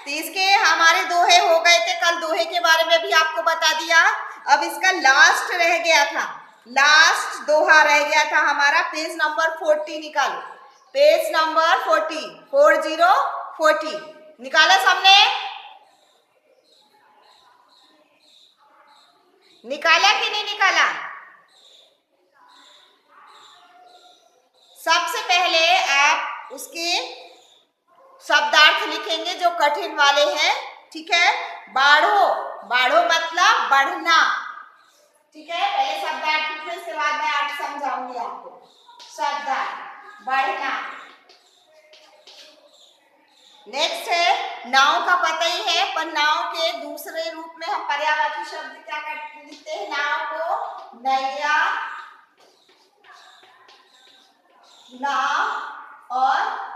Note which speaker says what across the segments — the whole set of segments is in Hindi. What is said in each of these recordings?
Speaker 1: तो इसके हमारे दोहे हो गए थे, कल दोहे के बारे में भी आपको बता दिया। अब इसका लास्ट रह गया था, लास्ट दोहा रह गया था हमारा। पेज नंबर 40 निकालो, पेज नंबर 40 निकाला सबने? निकाला कि नहीं निकाला? सबसे पहले आप उसके शब्दार्थ लिखेंगे जो कठिन वाले हैं, ठीक है। बाढ़ो, बाढ़ो मतलब बढ़ना, ठीक है। पहले शब्दार्थ लिखो, इसके बाद मैं अर्थ समझाऊंगी आपको। शब्दार्थ बढ़ना। नेक्स्ट है नाव का पता ही है, पर नाव के दूसरे रूप में हम पर्यायवाची शब्द क्या लिखते हैं? नाव को नैया, नाव और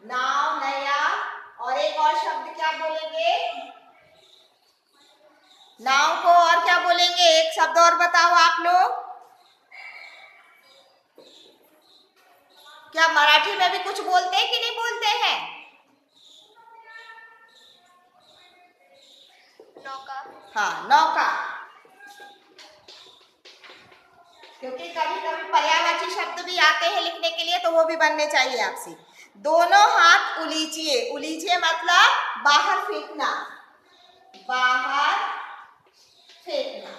Speaker 1: नाव, नैया और एक और शब्द क्या बोलेंगे? नाव को और क्या बोलेंगे? एक शब्द और बताओ आप लोग। क्या मराठी में भी कुछ बोलते हैं कि नहीं बोलते हैं? नौका। हाँ, नौका। क्योंकि कभी कभी पर्यायवाची शब्द भी आते हैं लिखने के लिए, तो वो भी बनने चाहिए आपसे। दोनों हाथ उलीचिए, उलीचिए मतलब बाहर फेंकना, बाहर फेंकना।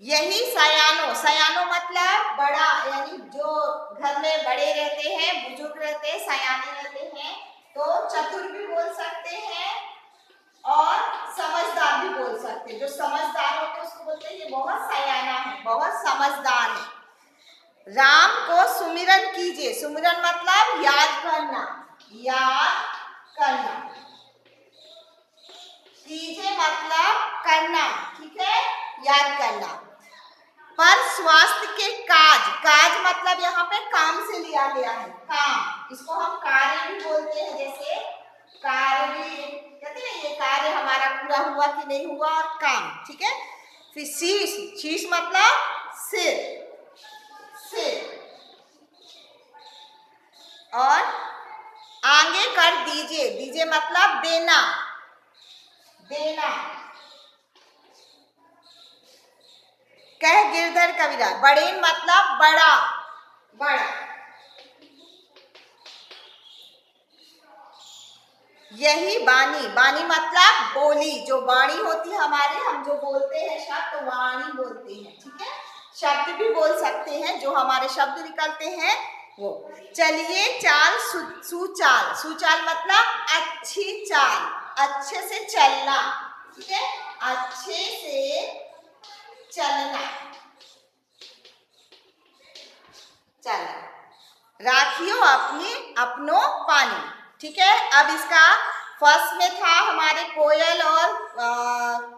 Speaker 1: यही सयानो, सयानो मतलब बड़ा, यानी जो घर में बड़े रहते हैं, बुजुर्ग रहते हैं, सयाने रहते हैं। तो चतुर भी बोल सकते हैं और समझदार भी बोल सकते हैं। जो समझदार होते हैं उसको बोलते हैं ये बहुत सयाना है, बहुत समझदार है। राम को सुमिरन कीजिए, सुमिरन मतलब याद करना, याद करना। कीजिए मतलब करना, ठीक है, याद करना। पर स्वास्थ्य के काज, काज मतलब यहाँ पे काम से लिया गया है, काम। इसको हम कार्य भी बोलते हैं, जैसे कार्य भी कहते हैं, ये कार्य हमारा पूरा हुआ कि नहीं हुआ, और काम, ठीक है। फिर शीश, शीश मतलब सिर, सिर। और आगे कर दीजिए, दीजिए मतलब देना, देना। कह गिरधर कबीरा, बड़ेन मतलब बड़ा, बड़ा। यही बानी, बानी मतलब बोली, जो वाणी होती है हमारे, हम जो बोलते हैं शब्द तो वाणी बोलते हैं, ठीक है। शब्द भी बोल सकते हैं, जो हमारे शब्द निकलते हैं वो। चलिए चाल सुचाल, सुचाल मतलब अच्छी चाल, अच्छे से चलना, ठीक है, अच्छे से चलना, चलना। राखियो अपनी अपनों पानी, ठीक है। अब इसका फर्स्ट में था हमारे कोयल और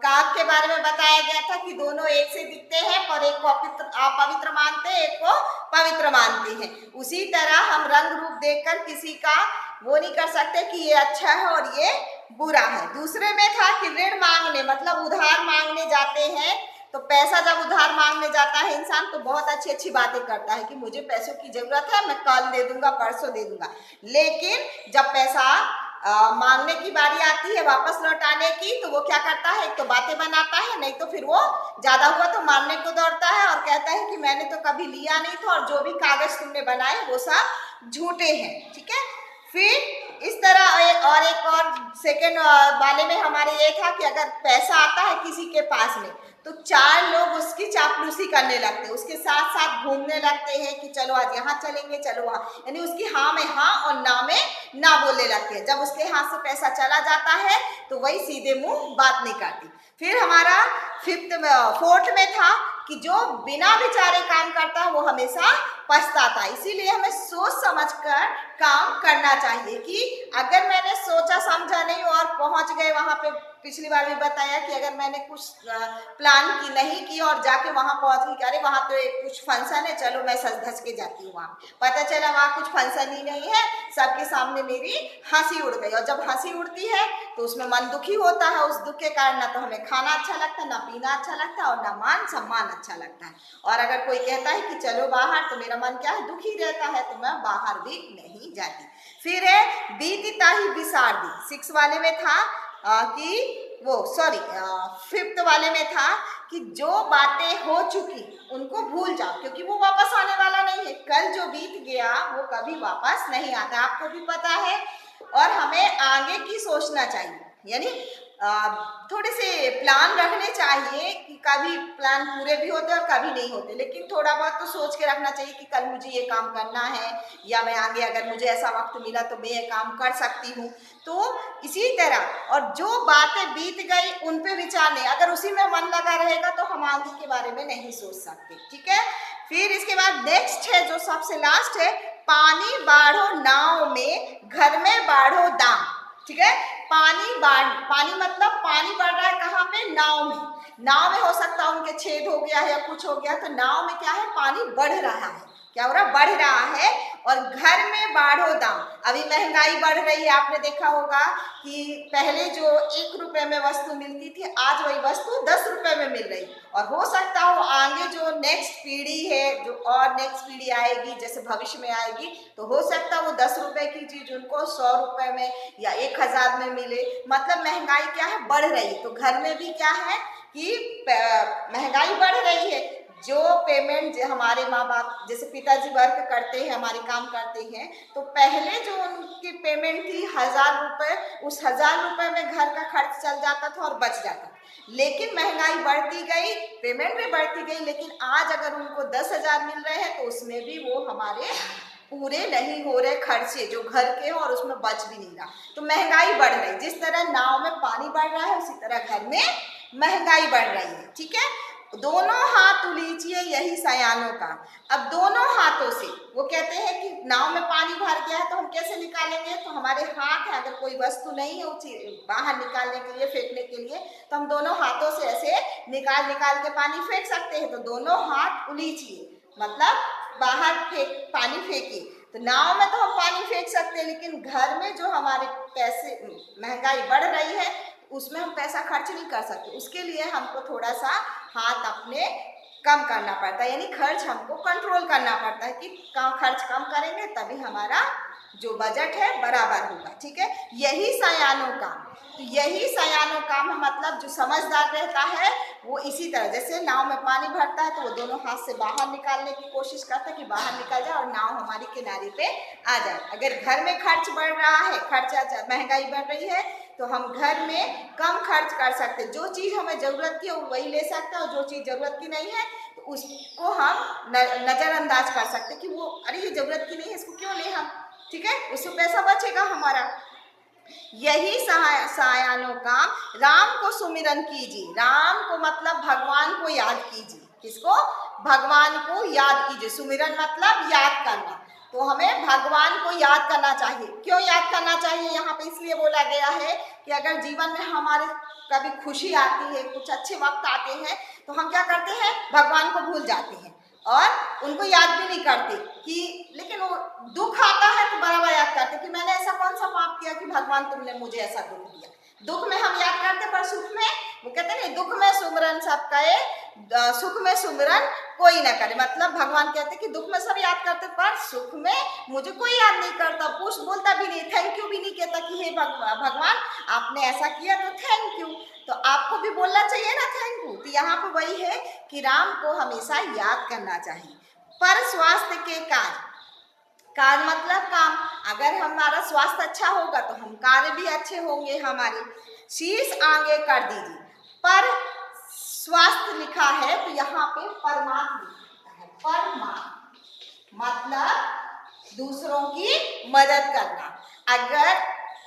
Speaker 1: काक के बारे में बताया गया था कि दोनों एक से दिखते हैं, पर एक को अपवित्र मानते हैं, एक को पवित्र मानते हैं। उसी तरह हम रंग रूप देखकर किसी का वो नहीं कर सकते कि ये अच्छा है और ये बुरा है। दूसरे में था कि ऋण मांगने, मतलब उधार मांगने जाते हैं, तो पैसा जब उधार मांगने जाता है इंसान तो बहुत अच्छी अच्छी बातें करता है कि मुझे पैसों की जरूरत है, मैं कल दे दूंगा, परसों दे दूंगा। लेकिन जब पैसा मांगने की बारी आती है, वापस लौटाने की, तो वो क्या करता है? एक तो बातें बनाता है, नहीं तो फिर वो ज्यादा हुआ तो मारने को दौड़ता है और कहता है कि मैंने तो कभी लिया नहीं था और जो भी कागज तुमने बनाए वो सब झूठे हैं, ठीक है। फिर इस तरह और सेकंड वाले में हमारे ये था कि अगर पैसा आता है किसी के पास में, तो चार लोग उसकी चापलूसी करने लगते हैं, उसके साथ साथ घूमने लगते हैं कि चलो आज यहाँ चलेंगे, चलो वहाँ, यानी उसकी हाँ में हाँ और ना में ना बोलने लगते हैं। जब उसके हाथ से पैसा चला जाता है तो वही सीधे मुंह बात नहीं करती। फिर हमारा फोर्थ में था कि जो बिना विचारे काम करता है वो हमेशा पछताता है। इसीलिए हमें सोच समझकर काम करना चाहिए कि अगर मैंने सोचा समझा नहीं और पहुंच गए वहां पे, पिछली बार भी बताया कि अगर मैंने कुछ प्लान की नहीं की और जाके वहां पहुंच गई कि अरे वहां तो एक कुछ फंक्शन है, चलो मैं सज धज के जाती हूँ, वहां पता चला वहां कुछ फंक्शन ही नहीं है, सबके सामने मेरी हंसी उड़ गई। और जब हंसी उड़ती है तो उसमें मन दुखी होता है, उस दुख के कारण ना तो हमें खाना अच्छा लगता है, ना पीना अच्छा लगता है और ना मान सम्मान अच्छा लगता है। और अगर कोई कहता है कि चलो बाहर, तो मेरा मन क्या है, दुखी रहता है, तो मैं बाहर भी नहीं जाती। फिर है बीती ताही बिसार दी, 6 वाले में था कि वो सॉरी 5th वाले में था कि जो बातें हो चुकी उनको भूल जाओ, क्योंकि वो वापस आने वाला नहीं है। कल जो बीत गया वो कभी वापस नहीं आता, आपको भी पता है। और हमें आगे की सोचना चाहिए, यानी थोड़े से प्लान रखने चाहिए कि कभी प्लान पूरे भी होते हैं और कभी नहीं होते, लेकिन थोड़ा बहुत तो सोच के रखना चाहिए कि कल मुझे ये काम करना है, या मैं आगे अगर मुझे ऐसा वक्त मिला तो मैं ये काम कर सकती हूँ। तो इसी तरह, और जो बातें बीत गई उन पे विचार नहीं, अगर उसी में मन लगा रहेगा तो हम आगे के बारे में नहीं सोच सकते, ठीक है। फिर इसके बाद नेक्स्ट है जो सबसे लास्ट है, पानी बाढ़ो नाव में, घर में बाढ़ो दाम, ठीक है। पानी मतलब पानी बढ़ रहा है कहाँ पे, नाव में। नाव में हो सकता है उनके छेद हो गया है या कुछ हो गया, तो नाव में क्या है, पानी बढ़ रहा है, क्या हो रहा, बढ़ रहा है। और घर में बाढ़ो दाम, अभी महंगाई बढ़ रही है, आपने देखा होगा कि पहले जो 1 रुपए में वस्तु मिलती थी, आज वही वस्तु 10 रुपए में मिल रही। और हो सकता हो आगे जो नेक्स्ट पीढ़ी है, जो और नेक्स्ट पीढ़ी आएगी, जैसे भविष्य में आएगी, तो हो सकता है वो 10 रुपए की चीज उनको 100 रुपए में या 1000 में मिले। मतलब महंगाई क्या है, बढ़ रही। तो घर में भी क्या है कि महंगाई बढ़ रही है। जो पेमेंट हमारे माँ बाप, जैसे पिताजी वर्क करते हैं, हमारे काम करते हैं, तो पहले जो उनकी पेमेंट थी 1000 रुपये, उस 1000 रुपये में घर का खर्च चल जाता था और बच जाता। लेकिन महंगाई बढ़ती गई, पेमेंट भी बढ़ती गई, लेकिन आज अगर उनको 10,000 मिल रहे हैं तो उसमें भी वो हमारे पूरे नहीं हो रहे खर्चे जो घर के हैं, और उसमें बच भी नहीं रहा। तो महंगाई बढ़ रही, जिस तरह नाव में पानी बढ़ रहा है उसी तरह घर में महंगाई बढ़ रही है, ठीक है। दोनों हाथ उलीचिए यही सयानों का। अब दोनों हाथों से, वो कहते हैं कि नाव में पानी भर गया है तो हम कैसे निकालेंगे, तो हमारे हाथ है, अगर कोई वस्तु नहीं है बाहर निकालने के लिए, फेंकने के लिए, तो हम दोनों हाथों से ऐसे निकाल निकाल के पानी फेंक सकते हैं। तो दोनों हाथ उलीचिए मतलब बाहर पानी फेंकिए। तो नाव में तो हम पानी फेंक सकते हैं, लेकिन घर में जो हमारे पैसे, महंगाई बढ़ रही है, उसमें हम पैसा खर्च नहीं कर सकते। उसके लिए हमको थोड़ा सा हाथ अपने कम करना पड़ता है, यानी खर्च हमको कंट्रोल करना पड़ता है कि खर्च कम करेंगे तभी हमारा जो बजट है बराबर होगा, ठीक है। यही सयानों काम, तो यही सयानों काम है, मतलब जो समझदार रहता है वो इसी तरह, जैसे नाव में पानी भरता है तो वो दोनों हाथ से बाहर निकालने की कोशिश करता है कि बाहर निकल जाए और नाव हमारी किनारे पे आ जाए। अगर घर में खर्च बढ़ रहा है, खर्चा महंगाई बढ़ रही है, तो हम घर में कम खर्च कर सकते हैं। जो चीज़ हमें ज़रूरत की है वही ले सकते हैं, और जो चीज़ ज़रूरत की नहीं है तो उसको हम नज़रअंदाज कर सकते हैं कि वो अरे ये ज़रूरत की नहीं है, इसको क्यों ले हम, ठीक है, उससे पैसा बचेगा हमारा। यही सयानों काम, राम को सुमिरन कीजिए। राम को मतलब भगवान को याद कीजिए। किसको, भगवान को याद कीजिए। सुमिरन मतलब याद करना, तो हमें भगवान को याद करना चाहिए। क्यों याद करना चाहिए, यहाँ पे इसलिए बोला गया है कि अगर जीवन में हमारे कभी खुशी आती है, कुछ अच्छे वक्त आते हैं, तो हम क्या करते हैं, भगवान को भूल जाते हैं और उनको याद भी नहीं करते कि, लेकिन वो दुख आता है तो बराबर याद करते कि मैंने ऐसा कौन सा पाप किया कि भगवान तुमने मुझे ऐसा दुख दिया। दुख में हम याद करते, पर सुख में वो कहते हैं दुख में सुमिरन सब करे, सुख में सुमिरन कोई ना करे। मतलब भगवान कहते कि दुख में सब याद करते, पर सुख में मुझे कोई याद नहीं करता, पूछ बोलता भी नहीं, थैंक यू भी नहीं कहता कि हे भगवान आपने ऐसा किया तो थैंक यू। तो आपको भी बोलना चाहिए ना थैंक यू। तो यहाँ पे वही है कि राम को हमेशा याद करना चाहिए। पर स्वास्थ्य के काज, कार्य मतलब काम, अगर हमारा स्वास्थ्य अच्छा होगा तो हम कार्य भी अच्छे होंगे हमारे। शीश आगे कर दीजिए, पर स्वास्थ्य लिखा है तो यहाँ पे परमात्मा लिखा है। परमात्मा मतलब दूसरों की मदद करना। अगर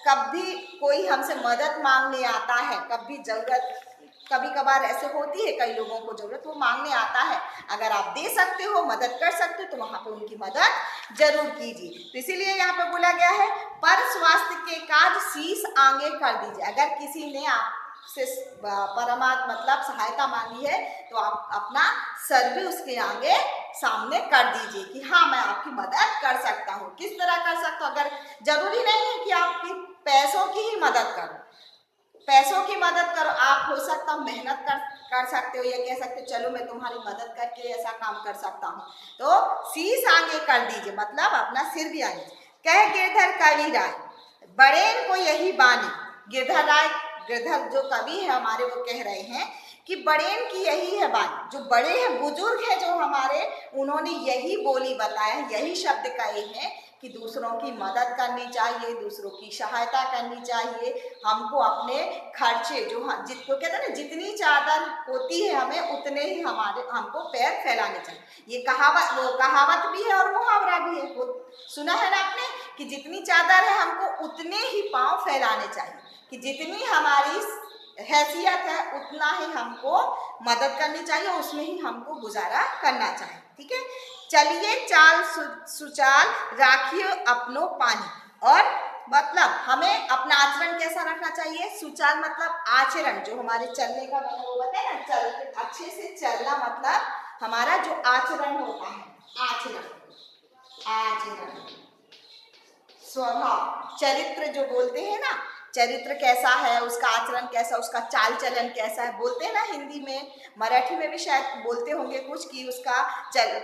Speaker 1: कभी कोई हमसे मदद मांगने आता है, कभी जरूरत कभी कभार ऐसे होती है, कई लोगों को जरूरत वो मांगने आता है, अगर आप दे सकते हो, मदद कर सकते हो तो वहां पे उनकी मदद जरूर कीजिए। तो इसीलिए यहाँ पे बोला गया है पर स्वास्थ्य के काज शीश आगे कर दीजिए। अगर किसी ने आपसे परमात्म मतलब सहायता मांगी है तो आप अपना सर भी उसके आगे सामने कर दीजिए कि हाँ मैं आपकी मदद कर सकता हूँ। किस तरह कर सकता हूँ, अगर जरूरी नहीं है कि आपकी पैसों की ही मदद करो, पैसों की मदद करो, आप हो सकता मेहनत कर सकते हो, या कह सकते हो चलो मैं तुम्हारी मदद करके ऐसा काम कर सकता हूँ, तो शीश आगे कर दीजिए, मतलब अपना सिर भी आगे। कह गिरधर कवि राय बड़े को यही बानी। गिरधर राय, गिरधर जो कवि है हमारे, वो कह रहे हैं कि बड़ेन की यही है बात, जो बड़े हैं बुजुर्ग हैं जो हमारे, उन्होंने यही बोली बताया, यही शब्द कहे हैं कि दूसरों की मदद करनी चाहिए, दूसरों की सहायता करनी चाहिए, हमको अपने खर्चे जो जिसको कहते हैं ना, जितनी चादर होती है हमें उतने ही हमको पैर फैलाने चाहिए। ये कहावत, वो कहावत भी है और मुहावरा भी है, वो सुना है ना आपने कि जितनी चादर है हमको उतने ही पांव फैलाने चाहिए, कि जितनी हमारी हैसियत है उतना ही हमको मदद करनी चाहिए, उसमें ही हमको गुजारा करना चाहिए। ठीक है, चलिए चाल सुचाल राखिए अपनो पानी, और मतलब हमें अपना आचरण कैसा रखना चाहिए, सुचाल मतलब आचरण, जो हमारे चलने का मैंने वो बताया ना, चल अच्छे से चलना मतलब हमारा जो आचरण होता है, आचरण स्वभाव, चरित्र जो बोलते हैं ना, चरित्र कैसा है, उसका आचरण कैसा, उसका चाल चलन कैसा है, बोलते हैं ना हिंदी में, मराठी में भी शायद बोलते होंगे कुछ कि उसका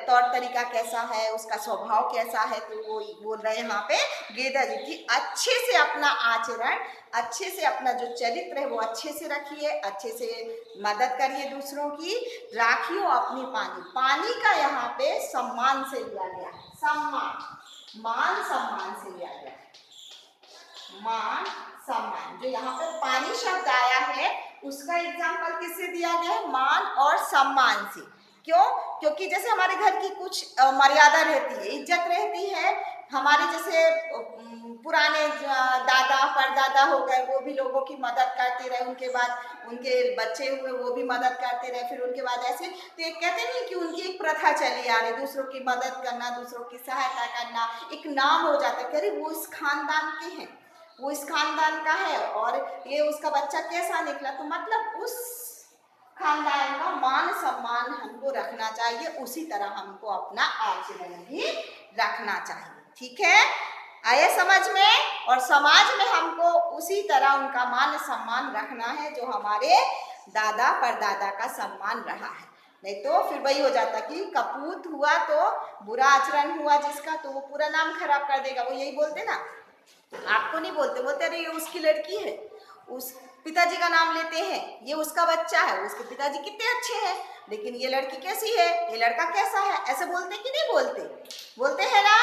Speaker 1: तौर तरीका कैसा है, उसका स्वभाव कैसा है। तो वो बोल रहे हैं यहाँ पे गिरधर जी की अच्छे से अपना आचरण, अच्छे से अपना जो चरित्र है वो अच्छे से रखिए, अच्छे से मदद करिए दूसरों की, राखियो अपनी पानी। पानी का यहाँ पे सम्मान से लिया गया है, सम्मान, मान सम्मान से लिया गया है, मान सम्मान। जो यहाँ पे पानी शब्द आया है उसका एग्जाम्पल किससे दिया गया है, मान और सम्मान से। क्यों, क्योंकि जैसे हमारे घर की कुछ मर्यादा रहती है, इज्जत रहती है, हमारे जैसे पुराने दादा परदादा हो गए, वो भी लोगों की मदद करते रहे, उनके बाद उनके बच्चे हुए वो भी मदद करते रहे, फिर उनके बाद ऐसे, तो एक कहते नहीं कि उनकी एक प्रथा चली आ रही, दूसरों की मदद करना, दूसरों की सहायता करना, एक नाम हो जाता है कि अरे वो इस खानदान के हैं, वो इस खानदान का है, और ये उसका बच्चा कैसा निकला, तो मतलब उस खानदान का मान सम्मान हमको रखना चाहिए, उसी तरह हमको अपना आचरण भी रखना चाहिए। ठीक है, आया समझ में, और समाज में हमको उसी तरह उनका मान सम्मान रखना है जो हमारे दादा परदादा का सम्मान रहा है। नहीं तो फिर वही हो जाता कि कपूत हुआ तो बुरा आचरण हुआ जिसका, तो वो पूरा नाम खराब कर देगा। वो यही बोलते ना, आपको नहीं बोलते, बोलते अरे ये उसकी लड़की है, उस पिताजी का नाम लेते हैं, ये उसका बच्चा है, उसके पिताजी कितने अच्छे हैं, लेकिन ये लड़की कैसी है, ये लड़का कैसा है, ऐसे बोलते कि नहीं बोलते, बोलते हैं ना।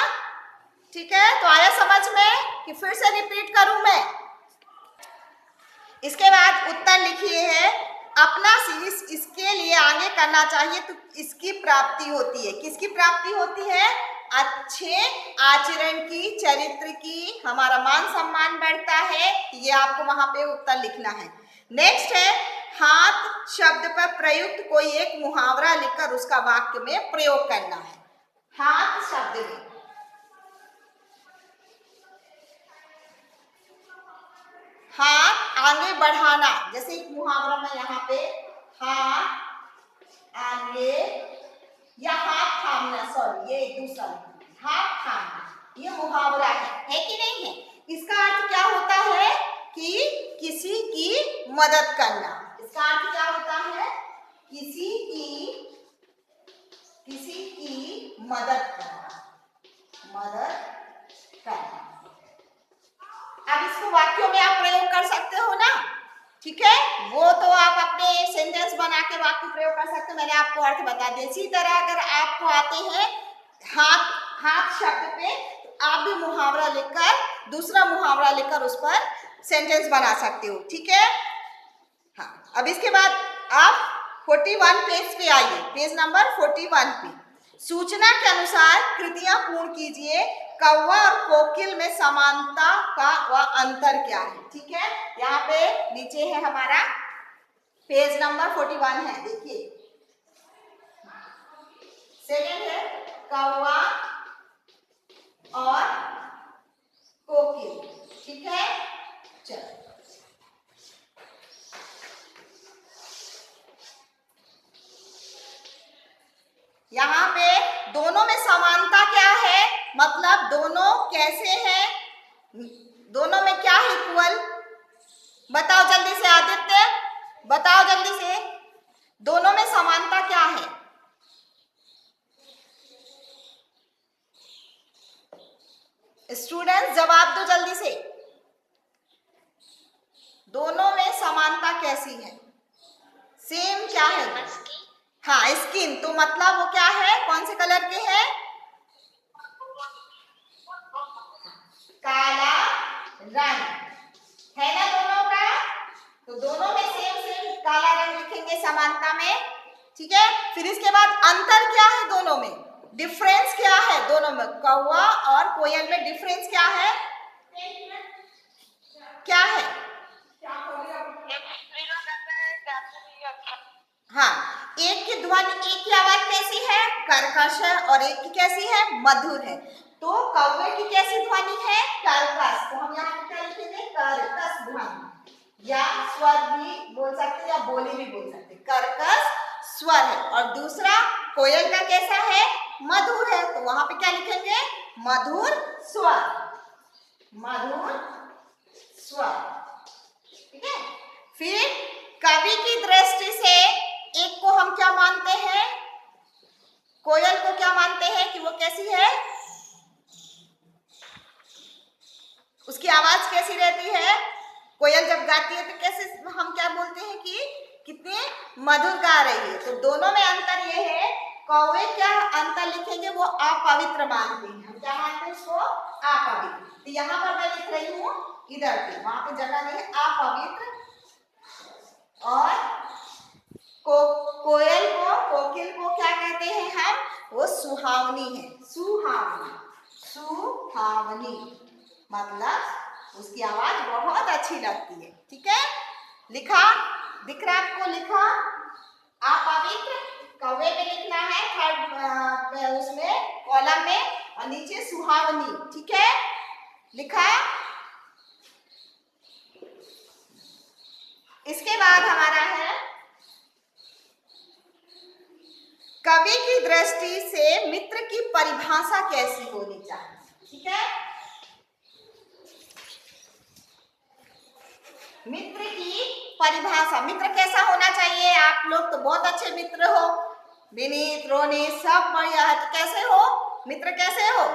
Speaker 1: ठीक है, तो आया समझ में कि फिर से रिपीट करूं मैं। इसके बाद उत्तर लिखिए है, अपना शीश इसके लिए आगे करना चाहिए तो इसकी प्राप्ति होती है। किसकी प्राप्ति होती है, अच्छे आचरण की, चरित्र की, हमारा मान सम्मान बढ़ता है। ये आपको वहां पे उत्तर लिखना है। नेक्स्ट है, हाथ शब्द पर प्रयुक्त कोई एक मुहावरा लिखकर उसका वाक्य में प्रयोग करना है। हाथ शब्द में हाथ आगे बढ़ाना, जैसे एक मुहावरा में यहाँ पे हाथ आगे, या हाथ थामना, सॉरी ये दूसरा, हाथ थामना, ये मुहावरा है कि नहीं है। इसका अर्थ क्या होता है कि किसी की मदद करना। इसका अर्थ क्या होता है, किसी की मदद करना, मदद करना। अब इसको वाक्यों में आप प्रयोग कर सकते हो ना, ठीक है, वो तो आप अपने सेंटेंस बना के वाक्य प्रयोग कर सकते हो, मैंने आपको अर्थ बता दिया। इसी तरह अगर आपको आते हैं हाथ शब्द पे, तो आप भी मुहावरा लिखकर, दूसरा मुहावरा लिखकर उस पर सेंटेंस बना सकते हो। ठीक है, हाँ, अब इसके बाद आप 41 पेज पे आइए, पेज नंबर 41 पे। सूचना के अनुसार कृतियां पूर्ण कीजिए। कौवा और कोकिल में समानता का व अंतर क्या है। ठीक है, यहाँ पे नीचे है हमारा पेज नंबर 41 है, देखिए। सेकेंड है कौवा और कोकिल, ठीक है। चलो, यहाँ पे दोनों में समानता क्या है, मतलब दोनों कैसे हैं, दोनों में क्या है इक्वल, बताओ जल्दी से आदित्य, बताओ जल्दी से, दोनों में समानता क्या है। स्टूडेंट्स जवाब दो जल्दी से, दोनों में समानता कैसी है, सेम क्या है। हाँ स्किन, तो मतलब वो क्या है, कौन से कलर के हैं, काला रंग है ना दोनों का, तो दोनों में सेम सेम काला रंग लिखेंगे समानता में, ठीक है। फिर इसके बाद अंतर क्या है दोनों में, डिफरेंस क्या है दोनों में, कौवा और कोयल में डिफरेंस क्या है, क्या है। हाँ, एक की ध्वनि, एक की आवाज कैसी है, कर्कश है, और एक की कैसी है, मधुर है। तो कौवे की कैसी ध्वनि है, कर्कश, तो हम यहाँ पे क्या लिखेंगे, कर्कश ध्वनि, या स्वर भी बोल सकते हैं या बोली भी बोल सकते हैं, कर्कश स्वर है। और दूसरा कोयल का कैसा है, मधुर है, तो वहां पे क्या लिखेंगे, मधुर स्वर, मधुर स्वर, ठीक है। फिर कवि की दृष्टि से एक को हम क्या मानते हैं, कोयल को क्या मानते हैं कि वो कैसी है, उसकी आवाज कैसी रहती है, कोयल जब गाती है तो कैसे हम क्या बोलते हैं कि कितनी मधुर गा रही है। तो दोनों में अंतर ये है, कौवे क्या अंतर लिखेंगे, वो अपवित्र मानते हैं, हम क्या मानते हैं उसको, अपवित्र। तो यहाँ पर मैं लिख रही हूँ इधर पे, वहां पे जगह नहीं है, अपवित्र। और कोयल को, कोकिल को क्या कहते हैं हम, वो सुहावनी है, सुहावनी, सुहावनी मतलब उसकी आवाज बहुत अच्छी लगती है, ठीक है। लिखा, दिख रहा है आपको, लिखा अपवित्र कौवे में लिखना है, थर्ड उसमें कॉलम में, और नीचे सुहावनी, ठीक है, लिखा। इसके बाद हमारा है कवि की दृष्टि से मित्र की परिभाषा कैसी होनी चाहिए, ठीक है। मित्र की परिभाषा, मित्र कैसा होना चाहिए, आप लोग तो बहुत अच्छे मित्र हो, विनीत रोनी सब बढ़िया है, तो कैसे हो मित्र, कैसे हो,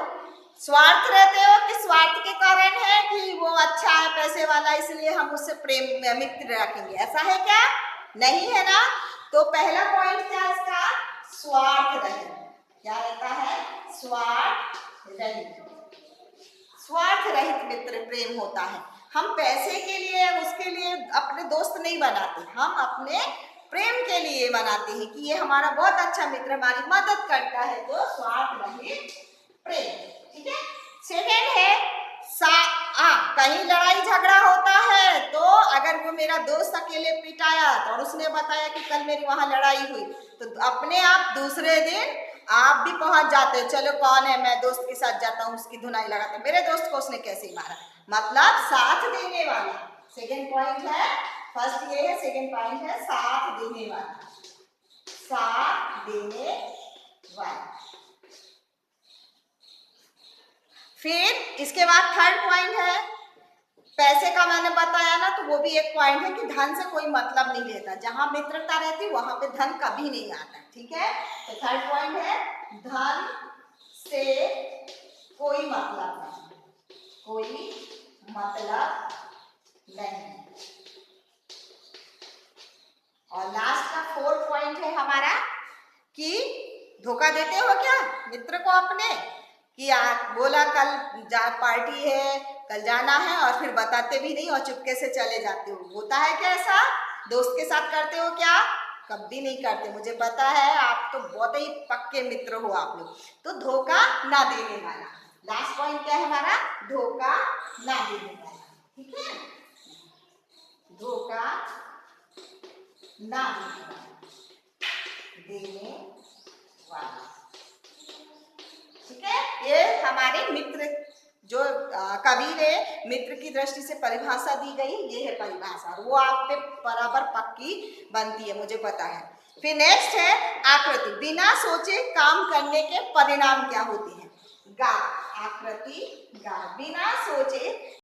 Speaker 1: स्वार्थ रहते हो कि स्वार्थ के कारण है कि वो अच्छा है पैसे वाला इसलिए हम उससे प्रेम मित्र रखेंगे, ऐसा है क्या, नहीं है ना। तो पहला पॉइंट क्या है इसका, स्वार्थ रहित, क्या रहता है, स्वार्थ रहित, स्वार्थ रहित मित्र प्रेम होता है। हम पैसे के लिए उसके लिए अपने दोस्त नहीं बनाते, हम अपने प्रेम के लिए बनाते हैं कि ये हमारा बहुत अच्छा मित्र, हमारी मदद करता है, तो स्वार्थ रहित प्रेम, ठीक है। सेकेंड है कहीं लड़ाई झगड़ा होता है, तो अगर वो मेरा दोस्त अकेले पिटाया और उसने बताया कि कल मेरी वहां लड़ाई हुई, तो अपने आप दूसरे दिन आप भी पहुंच जाते हो, चलो कौन है, मैं दोस्त के साथ जाता हूँ, उसकी धुनाई लगाते, मेरे दोस्त को उसने कैसे मारा, मतलब साथ देने वाला। सेकेंड पॉइंट है, फर्स्ट ये है, सेकेंड पॉइंट है साथ देने वाला, साथ देने वाला। फिर इसके बाद थर्ड पॉइंट है, पैसे का मैंने बताया ना, तो वो भी एक पॉइंट है कि धन से कोई मतलब नहीं लेता, जहां मित्रता रहती वहां पे धन कभी नहीं आता, ठीक है। तो थर्ड पॉइंट है धन से कोई मतलब नहीं, कोई मतलब नहीं। और लास्ट का फोर्थ पॉइंट है हमारा कि धोखा देते हो क्या मित्र को अपने, कि बोला कल पार्टी है, कल जाना है, और फिर बताते भी नहीं और चुपके से चले जाते हो, होता है क्या ऐसा, दोस्त के साथ करते हो क्या, कभी नहीं करते, मुझे पता है आप तो बहुत ही पक्के मित्र हो आप लोग। तो धोखा ना देने वाला, लास्ट पॉइंट क्या है हमारा, धोखा ना देने वाला, ठीक है, धोखा ना देने वाला। ठीक है, ये हमारे मित्र जो कवि ने मित्र की दृष्टि से परिभाषा दी गई, ये है परिभाषा, वो आप पे बराबर पक्की बनती है, मुझे पता है। फिर नेक्स्ट है आकृति। बिना सोचे काम करने के परिणाम क्या होते हैं? गा, आकृति गा, बिना सोचे